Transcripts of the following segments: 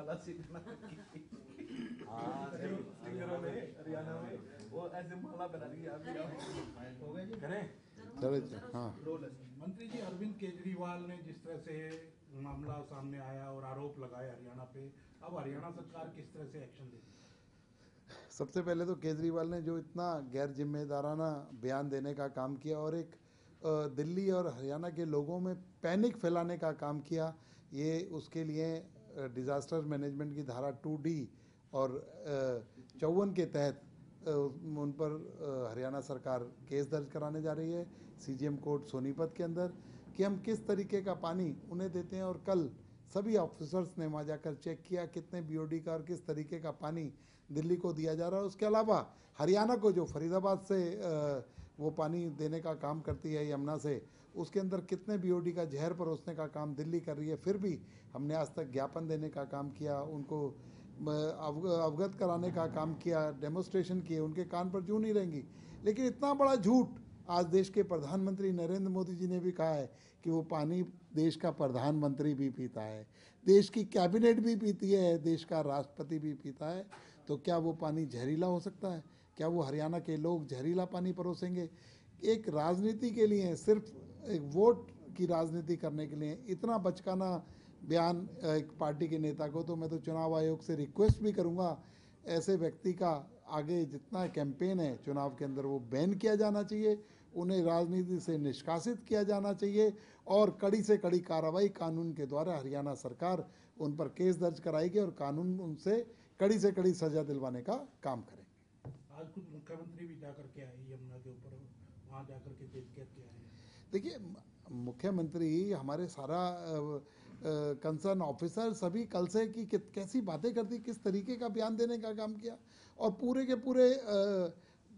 माला सिंह सिंगरों ने हरियाणा में वो ऐसे माला बना दी। आप हो गए जी करें। चलो हाँ मंत्री जी, अरविंद केजरीवाल ने जिस तरह से मामला सामने आया और आरोप लगाए हरियाणा पे, अब हरियाणा सरकार किस तरह से एक्शन लेती है? सबसे पहले तो केजरीवाल ने जो इतना गैर जिम्मेदाराना बयान देने का काम किया और एक दिल्ली और हरियाणा के लोगों में पैनिक फैलाने का काम किया, ये उसके लिए डिज़ास्टर मैनेजमेंट की धारा 2D और 54 के तहत उन पर हरियाणा सरकार केस दर्ज कराने जा रही है CGM कोर्ट सोनीपत के अंदर कि हम किस तरीके का पानी उन्हें देते हैं। और कल सभी ऑफिसर्स ने वहाँ जाकर चेक किया कितने BOD का और किस तरीके का पानी दिल्ली को दिया जा रहा है। उसके अलावा हरियाणा को जो फरीदाबाद से वो पानी देने का काम करती है यमुना से, उसके अंदर कितने BOD का जहर परोसने का काम दिल्ली कर रही है। फिर भी हमने आज तक ज्ञापन देने का काम किया, उनको अवगत कराने का काम किया, डेमोस्ट्रेशन किए, उनके कान पर जूं नहीं रहेंगी। लेकिन इतना बड़ा झूठ आज देश के प्रधानमंत्री नरेंद्र मोदी जी ने भी कहा है कि वो पानी देश का प्रधानमंत्री भी पीता है, देश की कैबिनेट भी पीती है, देश का राष्ट्रपति भी पीता है। तो क्या वो पानी जहरीला हो सकता है? क्या वो हरियाणा के लोग जहरीला पानी परोसेंगे? एक राजनीति के लिए, सिर्फ एक वोट की राजनीति करने के लिए इतना बचकाना बयान एक पार्टी के नेता को, तो मैं तो चुनाव आयोग से रिक्वेस्ट भी करूंगा ऐसे व्यक्ति का आगे जितना कैंपेन है चुनाव के अंदर वो बैन किया जाना चाहिए, उन्हें राजनीति से निष्कासित किया जाना चाहिए और कड़ी से कड़ी कार्रवाई कानून के द्वारा हरियाणा सरकार उन पर केस दर्ज कराएगी और कानून उनसे कड़ी से कड़ी सजा दिलवाने का काम करेंगे। आज खुद मुख्यमंत्री भी जाकर के आए यमुना के ऊपर, वहाँ जाकर के देख के आए। देखिए, मुख्यमंत्री हमारे सारा कंसर्न ऑफिसर सभी कल से कि कैसी बातें करती, किस तरीके का बयान देने का काम किया और पूरे के पूरे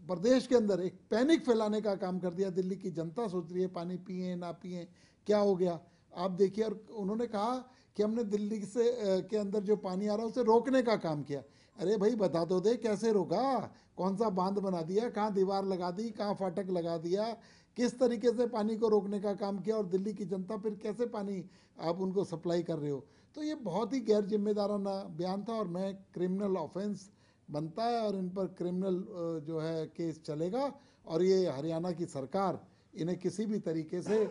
प्रदेश के अंदर एक पैनिक फैलाने का काम कर दिया। दिल्ली की जनता सोच रही है पानी पिए ना पिए, क्या हो गया आप देखिए। और उन्होंने कहा कि हमने दिल्ली से के अंदर जो पानी आ रहा है उसे रोकने का काम किया। अरे भाई बता तो दे कैसे रोका, कौन सा बांध बना दिया, कहाँ दीवार लगा दी, कहाँ फाटक लगा दिया, किस तरीके से पानी को रोकने का काम किया और दिल्ली की जनता फिर कैसे पानी आप उनको सप्लाई कर रहे हो। तो ये बहुत ही गैर जिम्मेदाराना बयान था और मैं क्रिमिनल ऑफेंस बनता है और इन पर क्रिमिनल जो है केस चलेगा और ये हरियाणा की सरकार इन्हें किसी भी तरीके से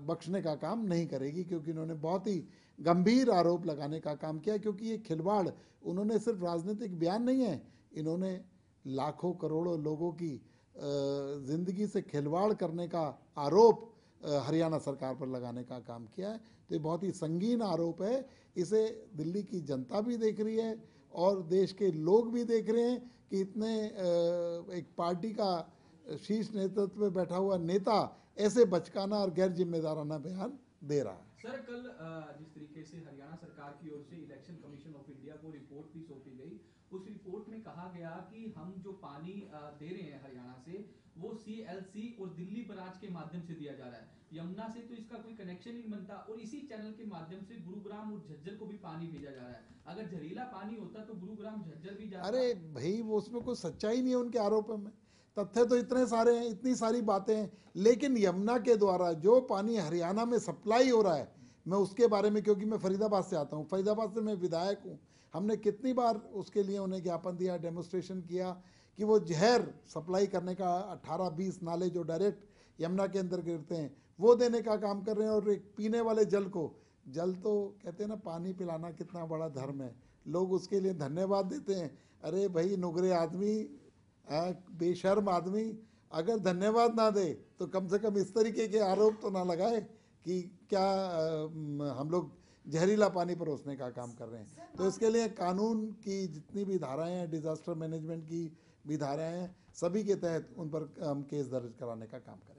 बख्शने का काम नहीं करेगी, क्योंकि इन्होंने बहुत ही गंभीर आरोप लगाने का काम किया। क्योंकि ये खिलवाड़, उन्होंने सिर्फ राजनीतिक बयान नहीं है, इन्होंने लाखों करोड़ों लोगों की ज़िंदगी से खिलवाड़ करने का आरोप हरियाणा सरकार पर लगाने का काम किया है। तो ये बहुत ही संगीन आरोप है, इसे दिल्ली की जनता भी देख रही है और देश के लोग भी देख रहे हैं कि इतने एक पार्टी का शीर्ष नेतृत्व में बैठा हुआ नेता ऐसे बचकाना और गैर जिम्मेदाराना बयान दे रहा है। सर, कल जिस तरीके से हरियाणा सरकार की ओर से इलेक्शन कमीशन ऑफ इंडिया को रिपोर्ट भी सौंपी गई, उस रिपोर्ट में कहा गया कि हम जो पानी दे रहे हैं हरियाणा से वो CLC और दिल्ली बराज के माध्यम से दिया जा रहा है, यमुना से तो इसका कोई कनेक्शन ही नहीं बनता और इसी चैनल के माध्यम से गुरुग्राम और झज्जर को भी पानी भेजा जा रहा है। अगर जहरीला पानी होता तो गुरुग्राम झज्जर भी जाता। अरे भाई वो उसमें कोई सच्चाई नहीं है उनके आरोपों में, तथ्य तो इतने सारे हैं, इतनी सारी बातें हैं। लेकिन यमुना के द्वारा जो पानी हरियाणा में सप्लाई हो रहा है, मैं उसके बारे में, क्योंकि मैं फरीदाबाद से आता हूँ, फरीदाबाद से मैं विधायक हूँ, हमने कितनी बार उसके लिए उन्हें ज्ञापन दिया, डेमोस्ट्रेशन किया कि वो जहर सप्लाई करने का 18-20 नाले जो डायरेक्ट यमुना के अंदर गिरते हैं वो देने का काम कर रहे हैं। और एक पीने वाले जल को, जल तो कहते हैं ना पानी पिलाना कितना बड़ा धर्म है, लोग उसके लिए धन्यवाद देते हैं। अरे भाई नुगरे आदमी, बेशर्म आदमी, अगर धन्यवाद ना दे तो कम से कम इस तरीके के आरोप तो ना लगाए कि क्या हम लोग जहरीला पानी परोसने का काम कर रहे हैं। तो इसके लिए कानून की जितनी भी धाराएं हैं, डिजास्टर मैनेजमेंट की भी धाराएं हैं, सभी के तहत उन पर हम केस दर्ज कराने का काम करें।